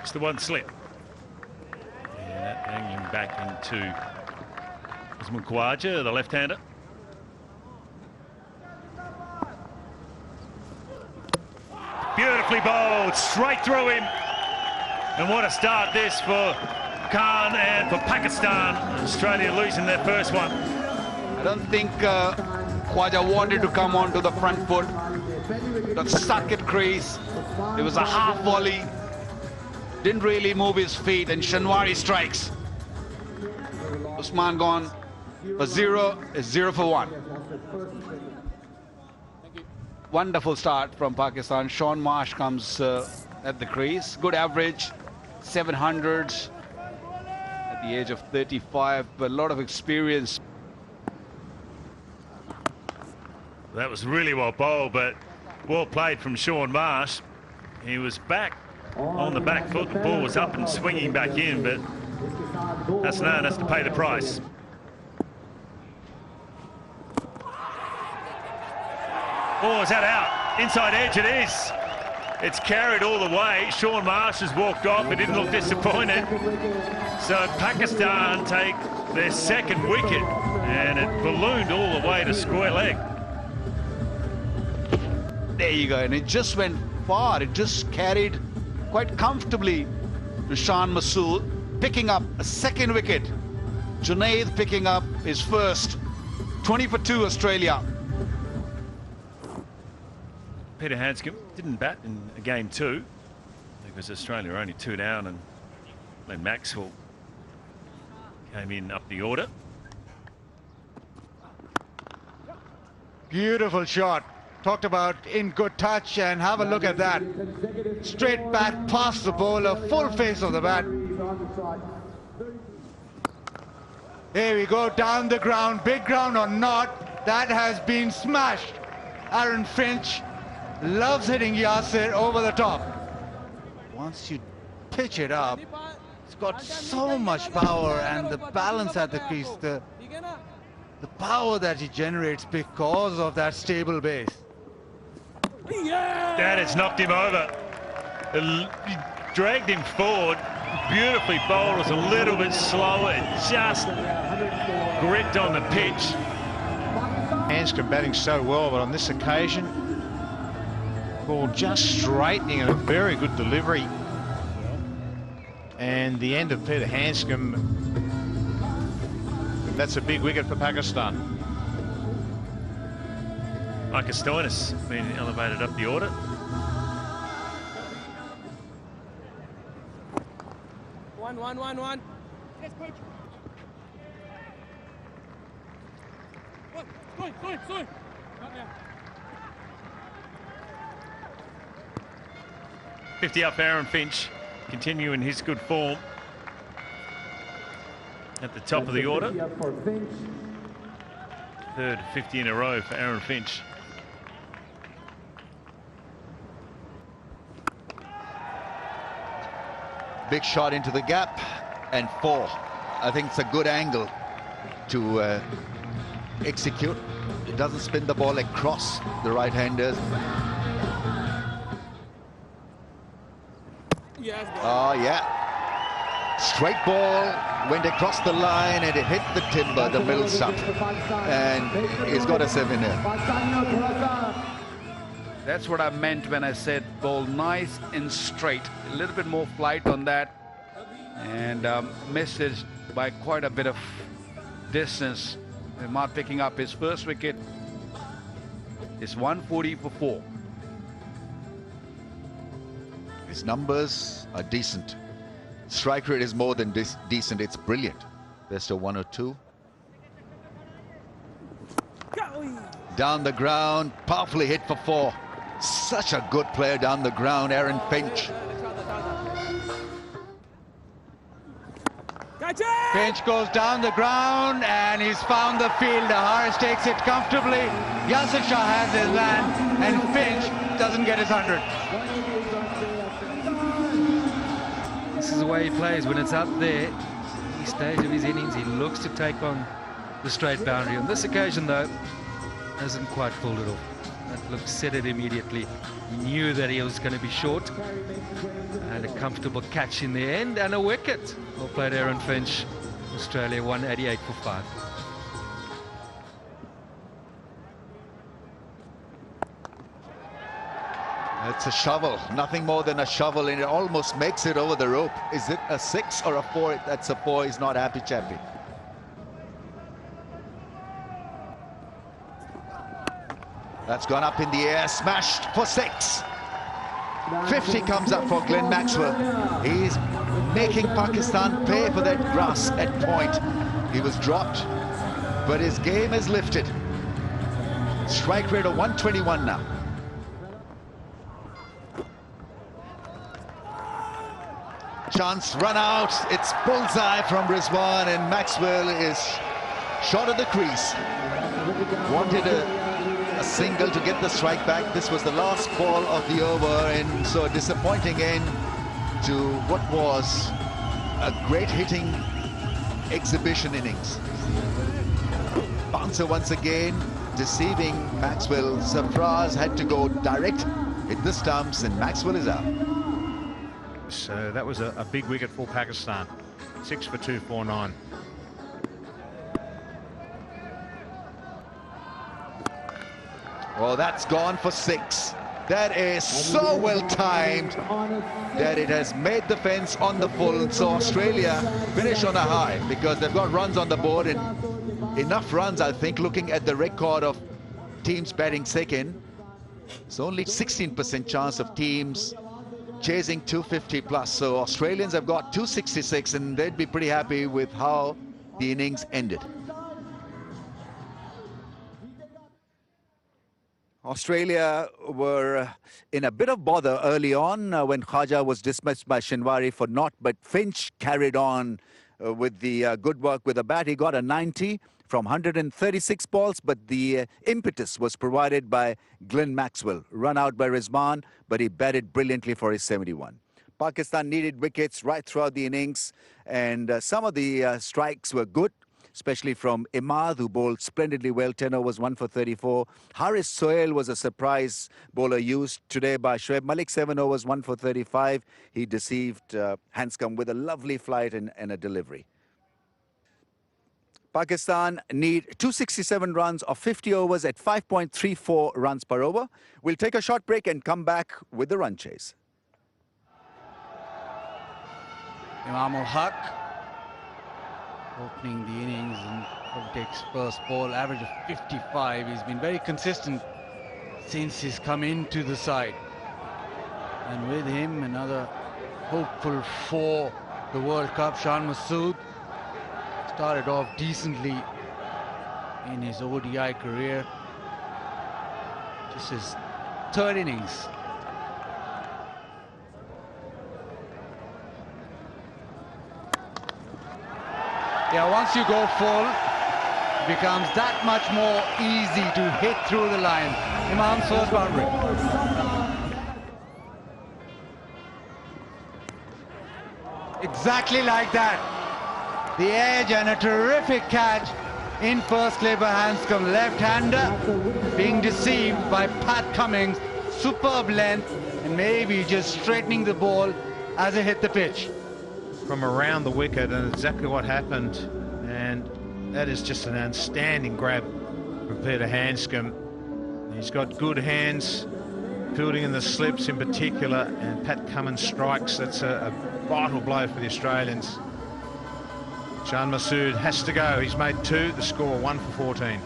books the one slip. And that angling back into Usman Khawaja, the left-hander. Beautifully bowled, straight through him. And what a start this for Khan and for Pakistan. Australia losing their first one. I don't think Khawaja wanted to come onto the front foot. Got stuck at crease. It was a half volley. Didn't really move his feet, and Shanwari strikes. Usman gone for 0, is 0 for 1. Wonderful start from Pakistan. Shaun Marsh comes at the crease. Good average, 700s at the age of 35, but a lot of experience. That was really well bowled, but well played from Shaun Marsh. He was back on the back foot. The ball was up and swinging back in, but that's known as to pay the price. Oh, is that out? Inside edge it is. It's carried all the way. Shaun Marsh has walked off. It didn't look disappointed. So Pakistan take their second wicket, and it ballooned all the way to square leg. There you go, and it just went far. It just carried quite comfortably to Shan Masood, picking up a second wicket. Junaid picking up his first. 20 for 2 Australia. Peter Handscomb didn't bat in game 2 because Australia were only 2 down, and Glenn Maxwell came in up the order. Beautiful shot. Talked about in good touch, and have a look at that. Straight back past the bowler, full face of the bat. Here we go, down the ground, big ground or not, that has been smashed. Aaron Finch loves hitting Yasir over the top. Once you pitch it up, it's got so much power, and the balance at the crease, the power that it generates because of that stable base. That has knocked him over. Dragged him forward. Beautifully bowled. Was a little bit slower. Just gripped on the pitch. Handscomb batting so well, but on this occasion, ball just straightening and a very good delivery. And the end of Peter Handscomb. That's a big wicket for Pakistan. Marcus Stoinis being elevated up the order. One. Yes, coach. Sorry. 50 up Aaron Finch, continuing his good form at the top of the order. Third 50 in a row for Aaron Finch. Big shot into the gap, and 4. I think it's a good angle to execute. It doesn't spin the ball across the right-handers. Oh, yeah. Straight ball went across the line, and it hit the timber, the middle stump. And he's got a 7 here. That's what I meant when I said ball nice and straight. A little bit more flight on that, and missed it by quite a bit of distance. Mark picking up his first wicket. It's 140 for 4. His numbers are decent. Strike rate is more than decent. It's brilliant. Best of 1 or 2. Down the ground, powerfully hit for 4. Such a good player down the ground, Aaron Finch. Finch goes down the ground, and he's found the fielder. Harris takes it comfortably. Yasir Shah has his land, and Finch doesn't get his 100. This is the way he plays. When it's up there, each stage of his innings, he looks to take on the straight boundary. On this occasion, though, hasn't quite pulled it off. That look said it immediately. He knew that he was going to be short. And a comfortable catch in the end and a wicket. Well played, Aaron Finch. Australia 188 for 5. It's a shovel, nothing more than a shovel, and it almost makes it over the rope. Is it a 6 or a 4? That's a 4. He's not happy, chappy. That's gone up in the air, smashed for 6. 50 comes up for Glenn Maxwell. He's making Pakistan pay for that grass at point. He was dropped, but his game is lifted. Strike rate of 121 now. Chance run out. It's bullseye from Rizwan, and Maxwell is short of the crease. Wanted a single to get the strike back. This was the last ball of the over, and so a disappointing end to what was a great hitting exhibition innings. Bouncer once again deceiving Maxwell. Sarfraz had to go direct, hit the stumps, and Maxwell is out. So that was a big wicket for Pakistan. 6 for 249. Well, that's gone for 6. That is so well timed that it has made the fence on the full. So Australia finish on a high because they've got runs on the board, and enough runs, I think, looking at the record of teams batting second. It's only 16% chance of teams chasing 250 plus. So Australians have got 266, and they'd be pretty happy with how the innings ended. Australia were in a bit of bother early on when Khaja was dismissed by Shinwari for naught, but Finch carried on with the good work with the bat. He got a 90 from 136 balls, but the impetus was provided by Glenn Maxwell. Run out by Rizwan, but he batted brilliantly for his 71. Pakistan needed wickets right throughout the innings, and some of the strikes were good, especially from Imad, who bowled splendidly well. 10 overs, 1 for 34. Haris Sohail was a surprise bowler used today by Shoaib Malik. 7 overs, 1 for 35. He deceived Hanscom with a lovely flight and a delivery. Pakistan need 267 runs of 50 overs at 5.34 runs per over. We'll take a short break and come back with the run chase. Imam-ul-Haq opening the innings and takes first ball, average of 55. He's been very consistent since he's come into the side. And with him, another hopeful for the World Cup, Shan Masood. Started off decently in his ODI career. Just his third innings. Yeah, once you go full, it becomes that much more easy to hit through the line. Imam's first boundary. Exactly like that. The edge and a terrific catch in first slip by Hanscom. Left-hander being deceived by Pat Cummins. Superb length and maybe just straightening the ball as it hit the pitch. From around the wicket, and exactly what happened, and that is just an outstanding grab from Peter Hanscom. He's got good hands, fielding in the slips in particular, and Pat Cummins strikes. That's a vital blow for the Australians. Shan Masood has to go. He's made 2, the score 1 for 14.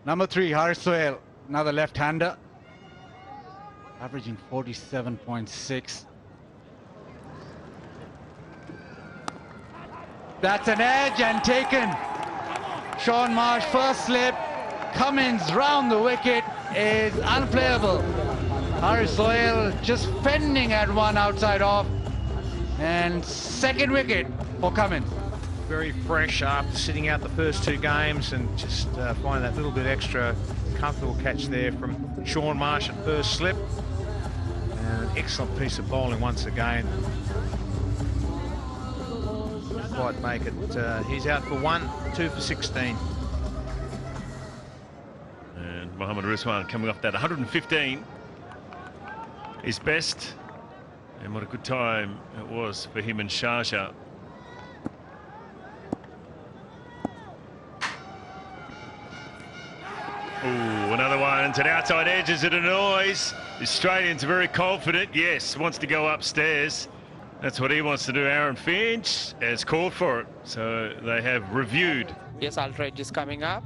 Number 3, Haris Sohail, another left-hander, averaging 47.6. That's an edge and taken. Sean Marsh first slip. Cummins round the wicket is unplayable. Haris Sohail just fending at one outside off. And second wicket for Cummins. Very fresh after sitting out the first 2 games, and just find that little bit extra comfortable catch there from Sean Marsh at first slip. And an excellent piece of bowling once again. Quite make it. He's out for 1, 2 for 16. Mohammad Rizwan coming off that 115. His best. And what a good time it was for him and Sharjah. Ooh, another one to the outside edges at a noise. The Australian's very confident. Yes, wants to go upstairs. That's what he wants to do. Aaron Finch has called for it. So they have reviewed. Yes, ultra edge is coming up.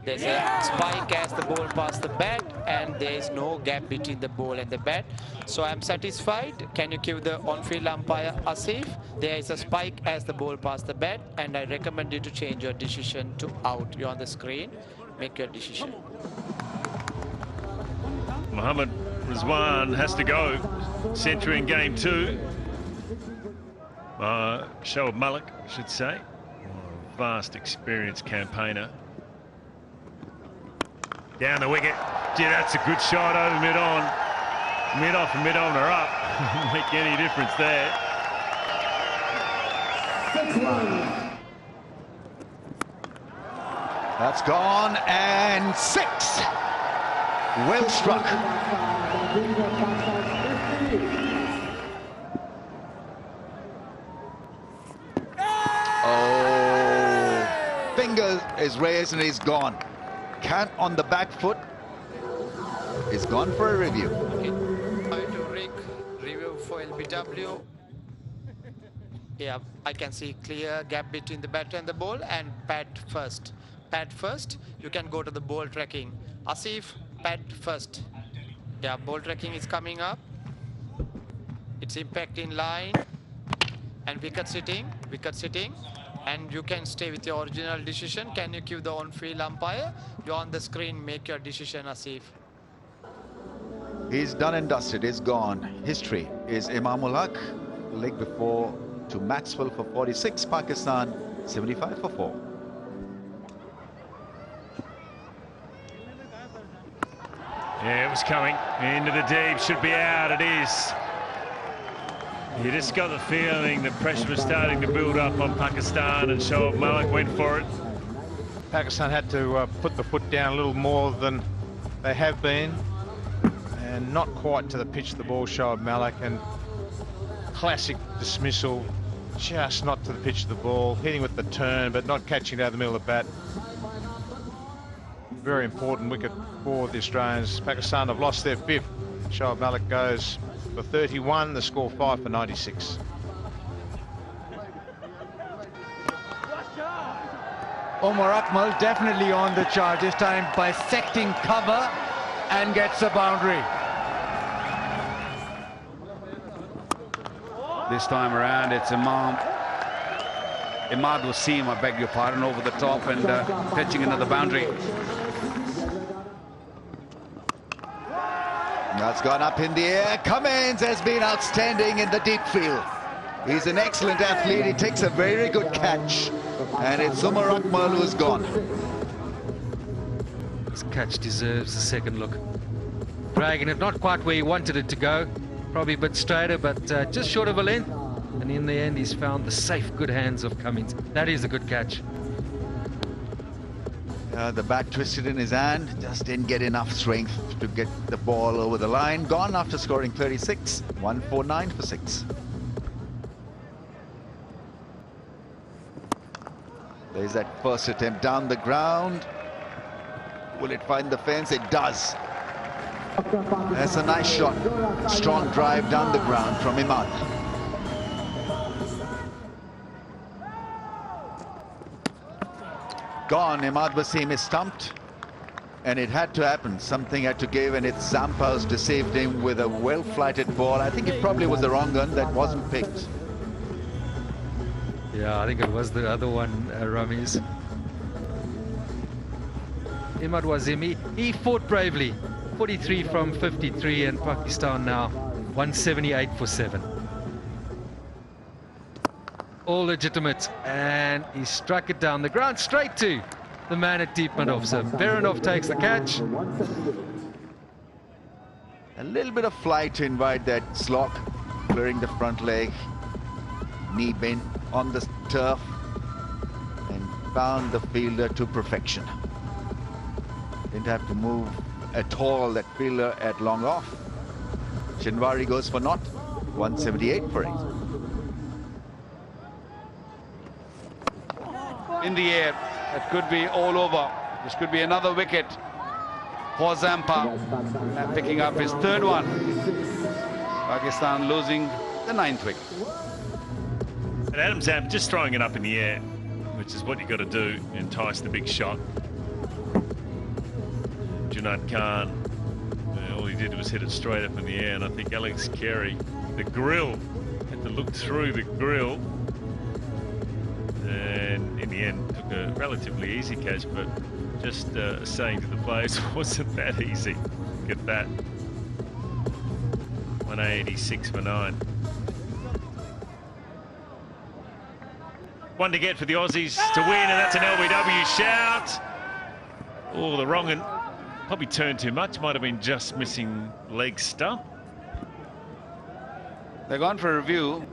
There's a spike as the ball past the bat, and there is no gap between the ball and the bat. So I'm satisfied. Can you give the on-field umpire Asif? There is a spike as the ball past the bat, and I recommend you to change your decision to out. You're on the screen. Make your decision. Mohammad Rizwan has to go. Century in game 2. Shoaib Malik, I should say. Vast experienced campaigner. Down the wicket. Gee, that's a good shot over mid-on. Mid-off and mid-on are up. Make any difference there. That's gone, and 6. Well struck. Oh, finger is raised and he's gone. Cat on the back foot is gone for a review. Try to review for LBW. Yeah, I can see clear gap between the batter and the ball, and pad first. Pad first, you can go to the ball tracking. Asif, pad first. Yeah, ball tracking is coming up. It's impact in line. And wicket sitting. And you can stay with your original decision. Can you give the on-field umpire? You're on the screen, make your decision, Asif. He's done and dusted, he's gone. History is Imamul Haq, leg before to Maxwell for 46, Pakistan 75 for 4. Yeah, it was coming into the deep, should be out, it is. You just got the feeling the pressure was starting to build up on Pakistan, and Shoaib Malik went for it. Pakistan had to put the foot down a little more than they have been, and not quite to the pitch of the ball, Shoaib Malik, and classic dismissal, just not to the pitch of the ball, hitting with the turn but not catching down the middle of the bat. Very important wicket for the Australians. Pakistan have lost their 5th. Shoaib Malik goes for 31, the score 5 for 96. Omar Akmal definitely on the charge, this time bisecting cover and gets a boundary. This time around, it's Imad Wasim, I beg your pardon, over the top and pitching another boundary. That's gone up in the air. Cummins has been outstanding in the deep field. He's an excellent athlete. He takes a very good catch. And it's Umar Akmal who's gone. This catch deserves a second look. Dragging it not quite where he wanted it to go. Probably a bit straighter, but just short of a length. And in the end, he's found the safe, good hands of Cummins. That is a good catch. The bat twisted in his hand, just didn't get enough strength to get the ball over the line. Gone after scoring 36, 149 for 6. There's that first attempt down the ground. Will it find the fence? It does. That's a nice shot. Strong drive down the ground from Imad. Gone. Imad Wasim is stumped, and it had to happen. Something had to give, and it's Zampa's deceived him with a well-flighted ball. I think it probably was the wrong one that wasn't picked. Yeah, I think it was the other one, Ramiz. Imad Wasim, he fought bravely. 43 from 53, and Pakistan now 178 for 7. All legitimate, and he struck it down the ground straight to the man at deep mid-off. So Berenov takes the catch. A little bit of flight to invite that slog, clearing the front leg, knee bent on the turf, and found the fielder to perfection. Didn't have to move at all that fielder at long off. Shinwari goes for naught. 178 for it. In the air, that could be all over. This could be another wicket for Zampa, and picking up his third one. Pakistan losing the 9th wicket. And Adam Zampa just throwing it up in the air, which is what you got to do, entice the big shot. Junaid Khan, all he did was hit it straight up in the air, and I think Alex Carey, the grill, had to look through the grill, and in the end took a relatively easy catch, but just saying to the players, it wasn't that easy. Look at that. 186 for 9. One to get for the Aussies to win, and that's an LBW shout. Oh, the wrong and probably turned too much. Might have been just missing leg stump. They're gone for a review.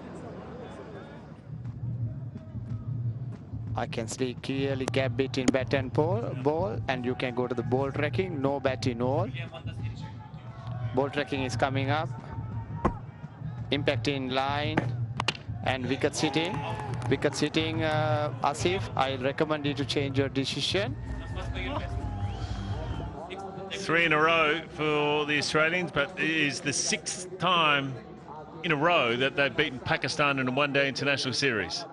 I can see clearly gap between bat and ball, and you can go to the ball tracking. No bat in all. Ball tracking is coming up. Impact in line and wicket sitting. Wicket sitting, Asif, I recommend you to change your decision. 3 in a row for the Australians, but it is the 6th time in a row that they've beaten Pakistan in a one-day international series.